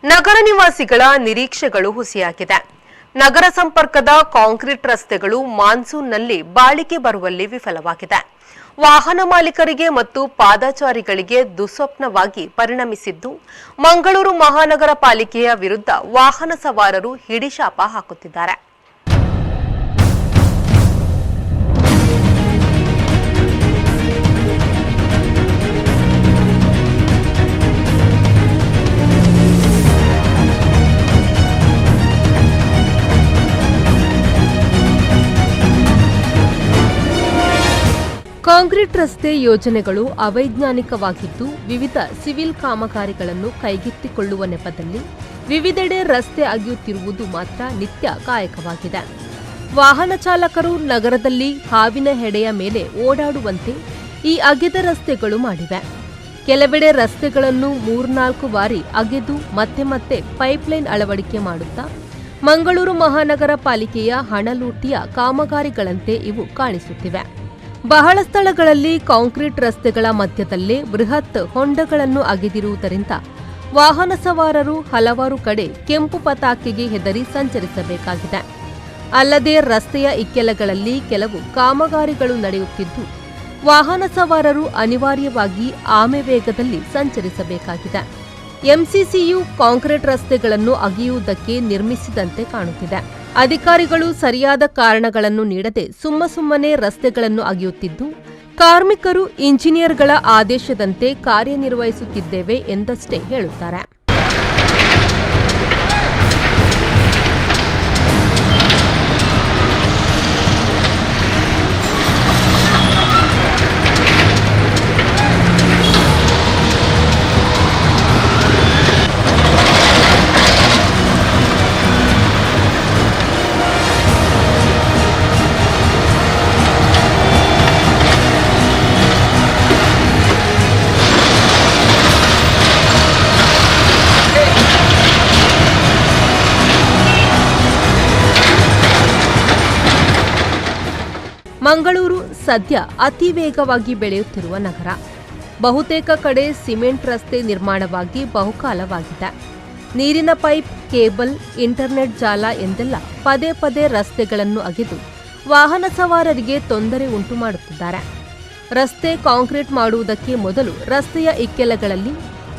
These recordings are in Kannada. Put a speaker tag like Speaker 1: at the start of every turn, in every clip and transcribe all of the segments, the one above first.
Speaker 1: ನಗರ ನಿವಾಸಿಗಳ ನಿರೀಕ್ಷೆಗಳು ಹುಸಿಯಾಗಿದೆ. ನಗರ ಸಂಪರ್ಕದ ಕಾಂಕ್ರೀಟ್ ರಸ್ತೆಗಳು ಮಾನ್ಸೂನ್ನಲ್ಲಿ ಬಾಳಿಕೆ ಬರುವಲ್ಲಿ ವಿಫಲವಾಗಿದೆ. ವಾಹನ ಮಾಲೀಕರಿಗೆ ಮತ್ತು ಪಾದಚಾರಿಗಳಿಗೆ ದುಸ್ವಪ್ನವಾಗಿ ಪರಿಣಮಿಸಿದ್ದು, ಮಂಗಳೂರು ಮಹಾನಗರ ಪಾಲಿಕೆಯ ವಿರುದ್ಧ ವಾಹನ ಸವಾರರು ಹಿಡಿಶಾಪ ಹಾಕುತ್ತಿದ್ದಾರೆ. ಕಾಂಕ್ರೀಟ್ ರಸ್ತೆ ಯೋಜನೆಗಳು ಅವೈಜ್ಞಾನಿಕವಾಗಿದ್ದು, ವಿವಿಧ ಸಿವಿಲ್ ಕಾಮಗಾರಿಗಳನ್ನು ಕೈಗೆತ್ತಿಕೊಳ್ಳುವ ನೆಪದಲ್ಲಿ ವಿವಿಧೆಡೆ ರಸ್ತೆ ಅಗೆಯುತ್ತಿರುವುದು ಮಾತ್ರ ನಿತ್ಯ ಕಾಯಕವಾಗಿದೆ. ವಾಹನ ಚಾಲಕರು ನಗರದಲ್ಲಿ ಹಾವಿನ ಹೆಡೆಯ ಮೇಲೆ ಓಡಾಡುವಂತೆ ಈ ಅಗೆದ ರಸ್ತೆಗಳು ಮಾಡಿವೆ. ಕೆಲವೆಡೆ ರಸ್ತೆಗಳನ್ನು 3-4 ಬಾರಿ ಅಗೆದು ಮತ್ತೆ ಮತ್ತೆ ಪೈಪ್ಲೈನ್ ಅಳವಡಿಕೆ ಮಾಡುತ್ತಾ ಮಂಗಳೂರು ಮಹಾನಗರ ಪಾಲಿಕೆಯ ಹಣ ಲೂಟಿಯ ಕಾಮಗಾರಿಗಳಂತೆ ಇವು ಕಾಣಿಸುತ್ತಿವೆ. ಬಹಳ ಸ್ಥಳಗಳಲ್ಲಿ ಕಾಂಕ್ರೀಟ್ ರಸ್ತೆಗಳ ಮಧ್ಯದಲ್ಲೇ ಬೃಹತ್ ಹೊಂಡಗಳನ್ನು ಅಗೆದಿರುವುದರಿಂದ ವಾಹನ ಸವಾರರು ಹಲವಾರು ಕಡೆ ಕೆಂಪು ಪತಾಕೆಗೆ ಹೆದರಿ ಸಂಚರಿಸಬೇಕಾಗಿದೆ. ಅಲ್ಲದೆ ರಸ್ತೆಯ ಇಕ್ಕೆಲಗಳಲ್ಲಿ ಕೆಲವು ಕಾಮಗಾರಿಗಳು ನಡೆಯುತ್ತಿದ್ದು, ವಾಹನ ಸವಾರರು ಅನಿವಾರ್ಯವಾಗಿ ಆಮೆ ವೇಗದಲ್ಲಿ ಸಂಚರಿಸಬೇಕಾಗಿದೆ. ಎಂಸಿಸಿಯು ಕಾಂಕ್ರೀಟ್ ರಸ್ತೆಗಳನ್ನು ಅಗೆಯುವುದಕ್ಕೆ ನಿರ್ಮಿಸಿದಂತೆ ಕಾಣುತ್ತಿದೆ. ಅಧಿಕಾರಿಗಳು ಸರಿಯಾದ ಕಾರಣಗಳನ್ನು ನೀಡದೆ ಸುಮ್ಮನೆ ರಸ್ತೆಗಳನ್ನು ಅಗೆಯುತ್ತಿದ್ದು, ಕಾರ್ಮಿಕರು ಇಂಜಿನಿಯರ್ಗಳ ಆದೇಶದಂತೆ ಕಾರ್ಯನಿರ್ವಹಿಸುತ್ತಿದ್ದೇವೆ ಎಂದಷ್ಟೇ ಹೇಳುತ್ತಾರೆ. ಮಂಗಳೂರು ಸದ್ಯ ಅತಿ ವೇಗವಾಗಿ ಬೆಳೆಯುತ್ತಿರುವ ನಗರ. ಬಹುತೇಕ ಕಡೆ ಸಿಮೆಂಟ್ ರಸ್ತೆ ನಿರ್ಮಾಣವಾಗಿ ಬಹುಕಾಲವಾಗಿದೆ. ನೀರಿನ ಪೈಪ್, ಕೇಬಲ್, ಇಂಟರ್ನೆಟ್ ಜಾಲ ಎಂದೆಲ್ಲ ಪದೇ ಪದೇ ರಸ್ತೆಗಳನ್ನು ಅಗೆದು ವಾಹನ ಸವಾರರಿಗೆ ತೊಂದರೆ ಉಂಟು ಮಾಡುತ್ತಿದ್ದಾರೆ. ರಸ್ತೆ ಕಾಂಕ್ರೀಟ್ ಮಾಡುವುದಕ್ಕೆ ಮೊದಲು ರಸ್ತೆಯ ಇಕ್ಕೆಲಗಳಲ್ಲಿ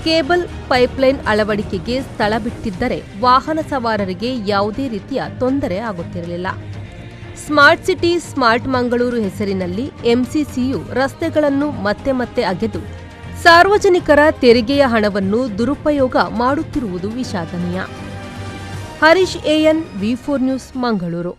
Speaker 1: ಕೇಬಲ್, ಪೈಪ್ಲೈನ್ ಅಳವಡಿಕೆಗೆ ಸ್ಥಳ ಬಿಟ್ಟಿದ್ದರೆ ವಾಹನ ಸವಾರರಿಗೆ ಯಾವುದೇ ರೀತಿಯ ತೊಂದರೆ ಆಗುತ್ತಿರಲಿಲ್ಲ. ಸ್ಮಾರ್ಟ್ ಸಿಟಿ ಸ್ಮಾರ್ಟ್ ಮಂಗಳೂರು ಹೆಸರಿನಲ್ಲಿ ಎಂಸಿಸಿಯು ರಸ್ತೆಗಳನ್ನು ಮತ್ತೆ ಮತ್ತೆ ಅಗೆದು ಸಾರ್ವಜನಿಕರ ತೆರಿಗೆಯ ಹಣವನ್ನು ದುರುಪಯೋಗ ಮಾಡುತ್ತಿರುವುದು ವಿಷಾದನೀಯ. ಹರೀಶ್ ಎಎನ್, ವಿ4 ನ್ಯೂಸ್, ಮಂಗಳೂರು.